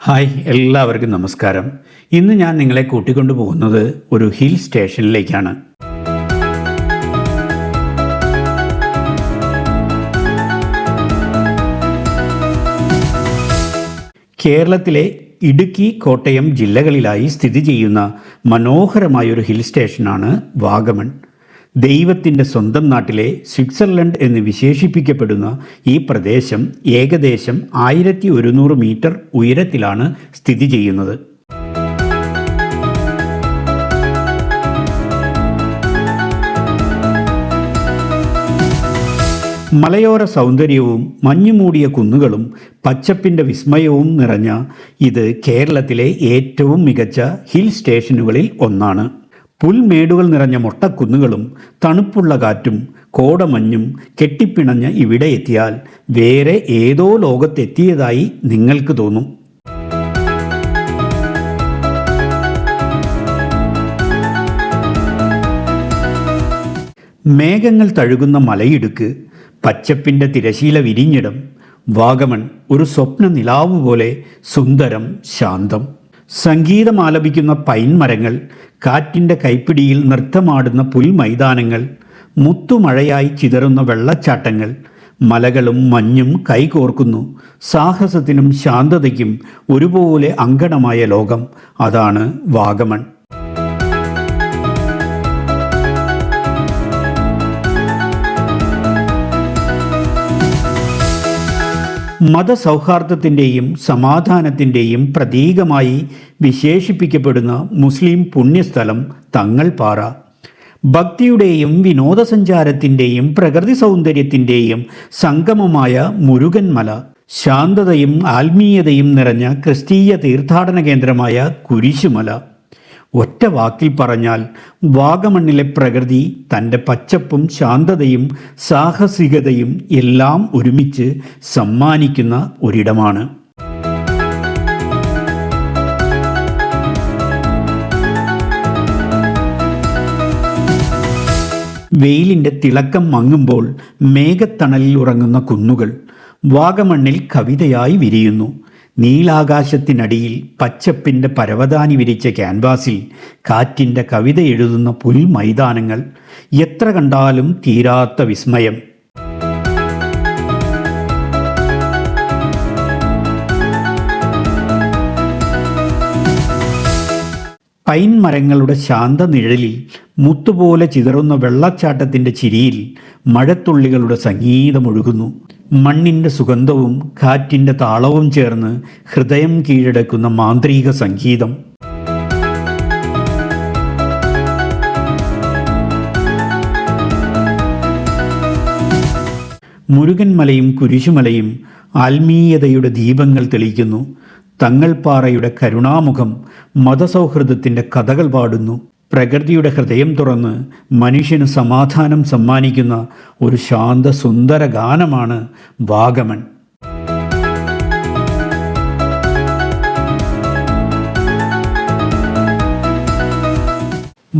Hi, എല്ലാവർക്കും നമസ്കാരം. ഇന്ന് ഞാൻ നിങ്ങളെ കൂട്ടിക്കൊണ്ടു പോകുന്നത് ഒരു ഹിൽ സ്റ്റേഷനിലേക്കാണ്. കേരളത്തിലെ ഇടുക്കി, കോട്ടയം ജില്ലകളിലായി സ്ഥിതി ചെയ്യുന്ന മനോഹരമായൊരു ഹിൽ സ്റ്റേഷനാണ് വാഗമൺ. ദൈവത്തിൻ്റെ സ്വന്തം നാട്ടിലെ സ്വിറ്റ്സർലൻഡ് എന്ന് വിശേഷിപ്പിക്കപ്പെടുന്ന ഈ പ്രദേശം ഏകദേശം 1100 മീറ്റർ ഉയരത്തിലാണ് സ്ഥിതി ചെയ്യുന്നത്. മലയോര സൗന്ദര്യവും മഞ്ഞുമൂടിയ കുന്നുകളും പച്ചപ്പിൻ്റെ വിസ്മയവും നിറഞ്ഞ ഇത് കേരളത്തിലെ ഏറ്റവും മികച്ച ഹിൽ സ്റ്റേഷനുകളിൽ ഒന്നാണ്. പുൽമേടുകൾ നിറഞ്ഞ മൊട്ടക്കുന്നുകളും തണുപ്പുള്ള കാറ്റും കോടമഞ്ഞും കെട്ടിപ്പിണഞ്ഞ് ഇവിടെ എത്തിയാൽ വേറെ ഏതോ ലോകത്തെത്തിയതായി നിങ്ങൾക്ക് തോന്നും. മേഘങ്ങൾ തഴുകുന്ന മലയിടുക്ക്, പച്ചപ്പിൻ്റെ തിരശീല വിരിഞ്ഞിടം. വാഗമൺ ഒരു സ്വപ്ന നിലാവ് പോലെ സുന്ദരം, ശാന്തം. സംഗീതം ആലപിക്കുന്ന പൈൻ മരങ്ങൾ, കാറ്റിൻ്റെ കൈപ്പിടിയിൽ നൃത്തമാടുന്ന പുൽമൈതാനങ്ങൾ, മുത്തുമഴയായി ചിതറുന്ന വെള്ളച്ചാട്ടങ്ങൾ. മലകളും മഞ്ഞും കൈകോർക്കുന്നു. സാഹസത്തിനും ശാന്തതയ്ക്കും ഒരുപോലെ അങ്കണമായ ലോകം. അതാണ് വാഗമൺ. മതസൗഹാർദ്ദത്തിൻ്റെയും സമാധാനത്തിൻ്റെയും പ്രതീകമായി വിശേഷിപ്പിക്കപ്പെടുന്ന മുസ്ലിം പുണ്യസ്ഥലം തങ്ങൾപ്പാറ. ഭക്തിയുടെയും വിനോദസഞ്ചാരത്തിൻ്റെയും പ്രകൃതി സൗന്ദര്യത്തിൻ്റെയും സംഗമമായ മുരുകൻമല. ശാന്തതയും ആത്മീയതയും നിറഞ്ഞ ക്രിസ്തീയ തീർത്ഥാടന കേന്ദ്രമായ കുരിശുമല. ഒറ്റ വാക്കിൽ പറഞ്ഞാൽ വാഗമണ്ണിലെ പ്രകൃതി തൻ്റെ പച്ചപ്പും ശാന്തതയും സാഹസികതയും എല്ലാം ഒരുമിച്ച് സമ്മാനിക്കുന്ന ഒരിടമാണ്. വെയിലിൻ്റെ തിളക്കം മങ്ങുമ്പോൾ മേഘത്തണലിൽ ഉറങ്ങുന്ന കുന്നുകൾ വാഗമണ്ണിൽ കവിതയായി വിരിയുന്നു. നീലാകാശത്തിനടിയിൽ പച്ചപ്പിൻ്റെ പരവതാനി വിരിച്ച ക്യാൻവാസിൽ കാറ്റിൻ്റെ കവിത എഴുതുന്ന പുൽമൈതാനങ്ങൾ. എത്ര കണ്ടാലും തീരാത്ത വിസ്മയം. പൈൻ മരങ്ങളുടെ ശാന്ത നിഴലിൽ മുത്തുപോലെ ചിതറുന്ന വെള്ളച്ചാട്ടത്തിൻ്റെ ചിരിയിൽ മഴത്തുള്ളികളുടെ സംഗീതമൊഴുകുന്നു. മണ്ണിൻ്റെ സുഗന്ധവും കാറ്റിൻ്റെ താളവും ചേർന്ന് ഹൃദയം കീഴടക്കുന്ന മാന്ത്രിക സംഗീതം. മുരുകൻമലയും കുരിശുമലയും ആത്മീയതയുടെ ദീപങ്ങൾ തെളിയിക്കുന്നു. തങ്ങൾപ്പാറയുടെ കരുണാമുഖം മതസൗഹൃദത്തിൻ്റെ കഥകൾ പാടുന്നു. പ്രകൃതിയുടെ ഹൃദയം തുറന്ന് മനുഷ്യന് സമാധാനം സമ്മാനിക്കുന്ന ഒരു ശാന്ത സുന്ദര ഗാനമാണ് വാഗമൺ.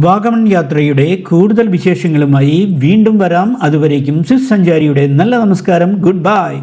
വാഗമൺ യാത്രയുടെ കൂടുതൽ വിശേഷങ്ങളുമായി വീണ്ടും വരാം. അതുവരേക്കും സ്വിസ് സഞ്ചാരിയുടെ നല്ല നമസ്കാരം. Good bye.